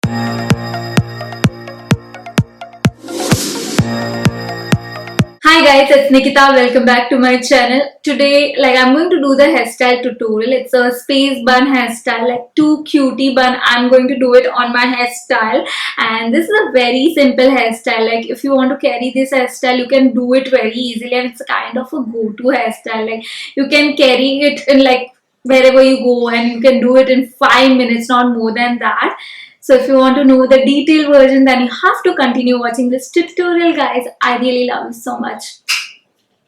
Hi guys, it's Nikita. Welcome back to my channel. Today, I'm going to do the hairstyle tutorial. It's a space bun hairstyle, like two cutie bun. I'm going to do it on my hairstyle, and this is a very simple hairstyle. Like if you want to carry this hairstyle, you can do it very easily, and it's a kind of a go-to hairstyle. Like you can carry it in like wherever you go, and you can do it in 5 minutes, not more than that. So if you want to know the detailed version, then you have to continue watching this tutorial, guys. I really love you so much.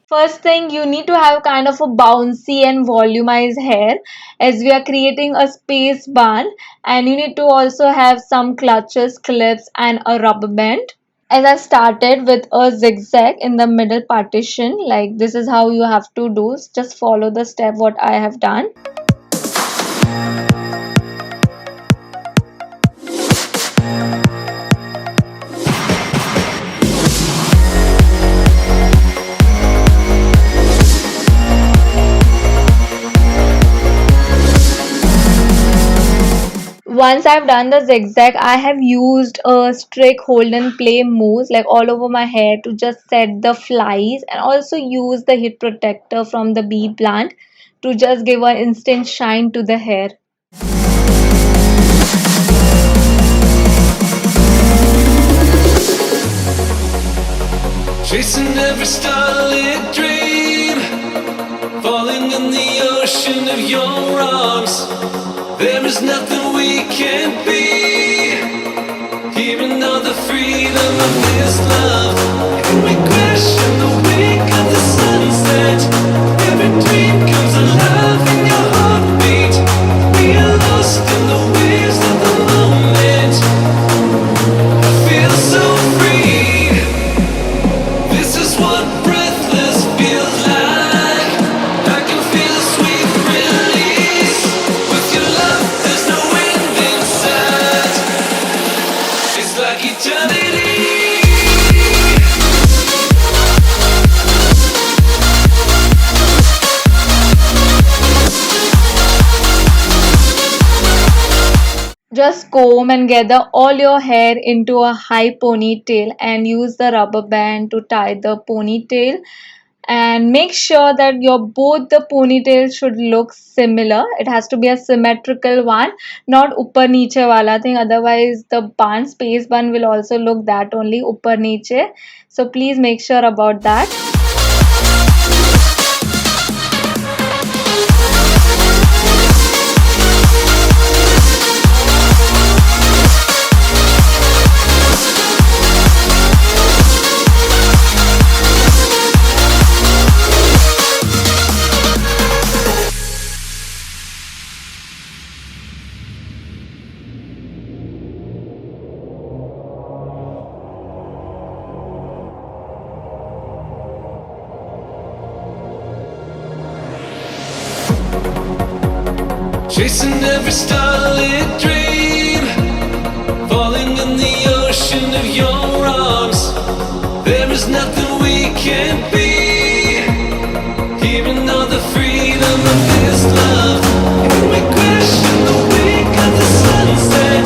First thing, you need to have kind of a bouncy and volumized hair as we are creating a space bun, and you need to also have some clutches, clips and a rubber band. As I started with a zigzag in the middle partition, like this is how you have to do. Just follow the step what I have done. Once I've done the zigzag, I have used a strict hold and play mousse like all over my hair to just set the flies, and also use the heat protector from the bee plant to just give an instant shine to the hair. Chasing every starlit dream, falling in the ocean of your arms. There is nothing we can't be. Hearing all the freedom of this love, and we crash in the wake of the sunset. Every dream comes alive in your heartbeat. We are lost in the waves of the moment. I feel so free. This is what breathless feels like. I can feel a sweet release. With your love, there's no end in sight. It's like eternity. Just comb and gather all your hair into a high ponytail and use the rubber band to tie the ponytail, and make sure that your both the ponytails should look similar. It has to be a symmetrical one, not upper niche wala thing, otherwise the bun space bun will also look that only upper niche. So please make sure about that. Chasing every starlit dream, falling in the ocean of your arms. There is nothing we can't be. Hearing all the freedom of this love, and we crash in the wake of the sunset.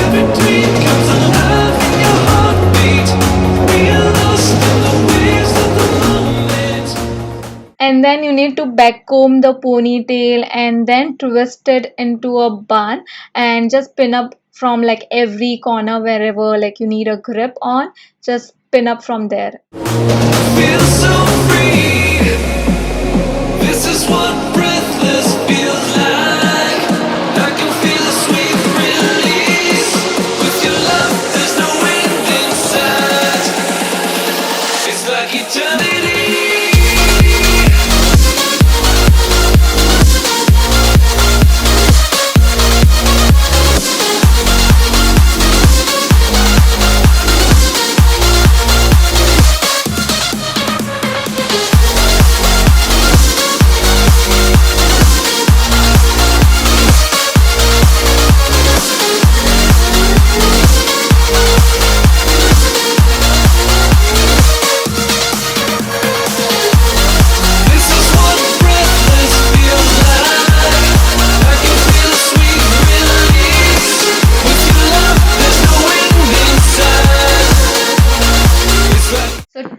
Every dream comes alive in your heartbeat. We are lost in the waves of the moment. And then you need to back comb the ponytail and then twist it into a bun, and just pin up from like every corner wherever like you need a grip on. Just pin up from there. Feel so free. This is what breathless feels like. I can feel a sweet release. With your love, there's no end in sight. It's like eternity.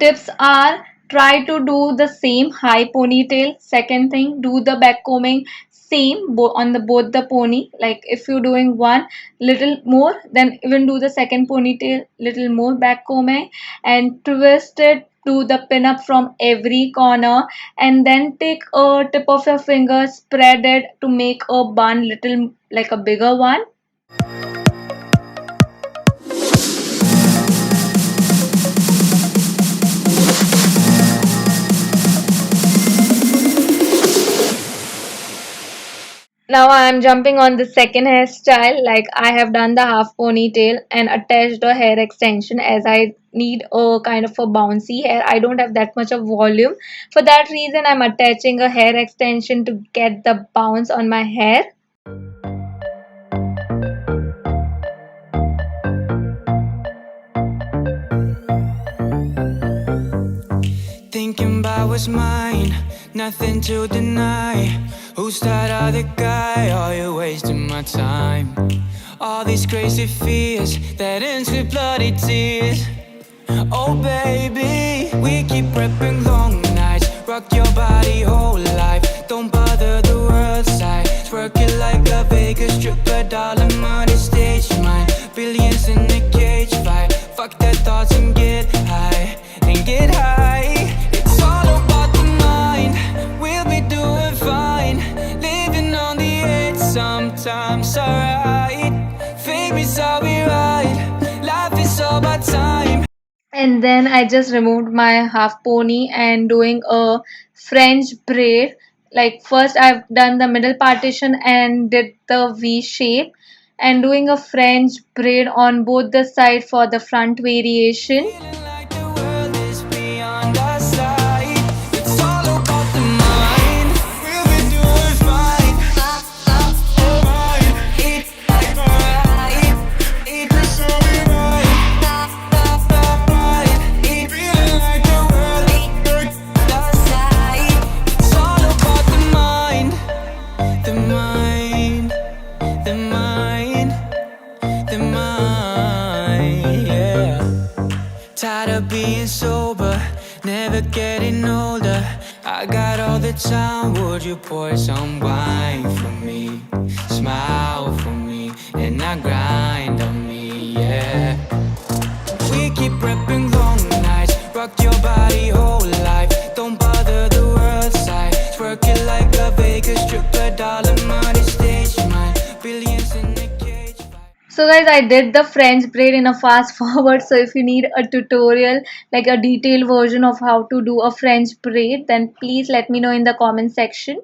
tips are: try to do the same high ponytail. Second thing, do the back combing same on the both the pony. Like if you're doing one little more, then even do the second ponytail little more back combing, and twist it, do the pin up from every corner, and then take a tip of your finger, spread it to make a bun little like a bigger one. Now I am jumping on the second hairstyle. Like I have done the half ponytail and attached a hair extension, as I need a kind of a bouncy hair. I don't have that much of volume. For that reason, I'm attaching a hair extension to get the bounce on my hair. Thinking about what's mine, nothing to deny. Who's that other guy? Are you wasting my time? All these crazy fears that ends with bloody tears. Oh baby, we keep prepping long nights. Rock your body whole life. Don't bother the world side. Twerk it like a Vegas stripper, dollar money stage mine. Billions in a cage fight. Fuck their thoughts and get high, and get high. It's all about the mind. We'll be doing fine. Living on the edge, sometimes alright. Fame is how we ride. Life is all about time. And then I just removed my half pony and doing a French braid. Like first I've done the middle partition and did the V shape, and doing a French braid on both the side for the front variation. Feeling like the world is beyond our sight. It's all about the mind. We'll be doing fine. Alright. Eat right. Eat the sorry right. Eat feeling like the world is our side. It's all about the mind. The mind. The mind. The mind. Yeah. Tired of being sober, never getting older. I got all the time, would you pour some wine for me? Smile for me, and not grind on me, yeah. We keep prepping long nights, rock your body whole life. Don't bother the world side, twerk it like a Vegas stripper, dollar money stage mine. Billions in the cage. So guys, I did the French braid in a fast forward. So if you need a tutorial, like a detailed version of how to do a French braid, then please let me know in the comment section.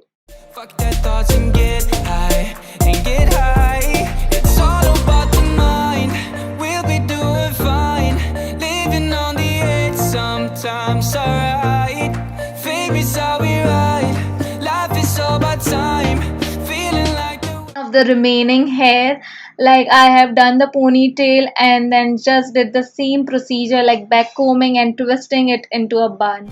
Fuck their thoughts and get high, and get high. It's all about the mind. We'll be doing fine. Living on the edge, sometimes alright. Fame is how we ride. Life is all about time. Feeling like Of the remaining hair, like I have done the ponytail and then just did the same procedure like back combing and twisting it into a bun.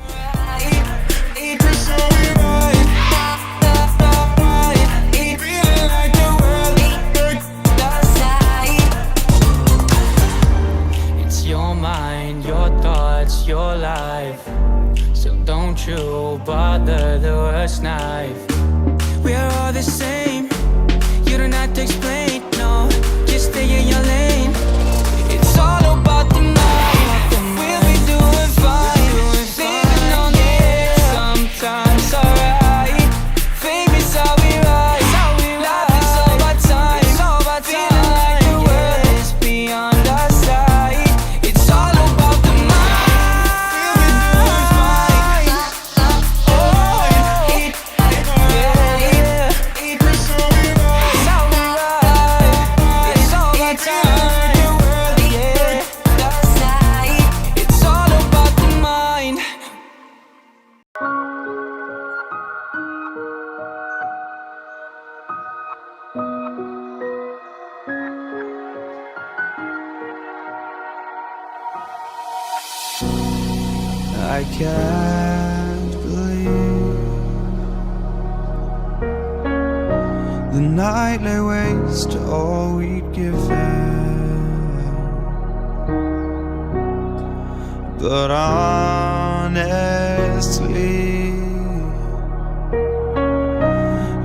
it's your mind, your thoughts, your life. So don't you bother the worst knife. We are all the same. You don't have to explain, no. Just stay in your lane. It's all about the mind. We'll be doing fine. Living on the edge, sometimes alright. Fame is how we ride. Life is all about time. Feeling like the world is beyond our sight. It's all about the mind. We'll be doing fine. It's all about the mind. I can't believe the night lay waste to all we'd given. But honestly,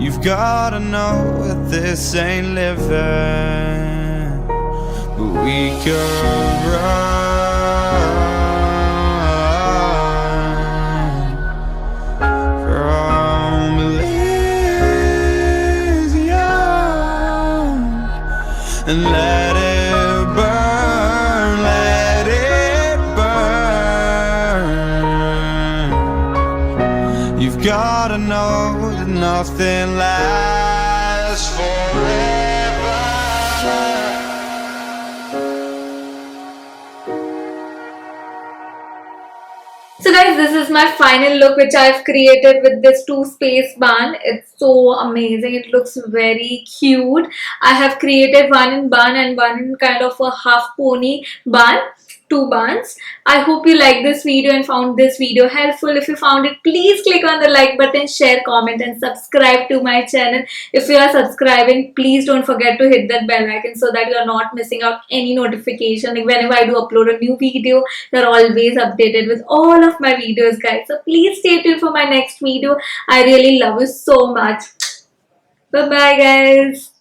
you've gotta know that this ain't living, but we could run from Elysium and let it burn, let it burn. You've gotta know that nothing lasts forever. So guys, this is my final look which I've created with this 2-space bun. It's so amazing. It looks very cute. I have created one in bun and one in kind of a half pony bun. 2 buns. I hope you liked this video and found this video helpful. If you found it, please click on the like button, share, comment and subscribe to my channel. If you are subscribing, please don't forget to hit that bell icon so that you are not missing out any notification. Like whenever I do upload a new video, you're always updated with all of my videos, guys. So please stay tuned for my next video. I really love you so much. Bye bye, guys.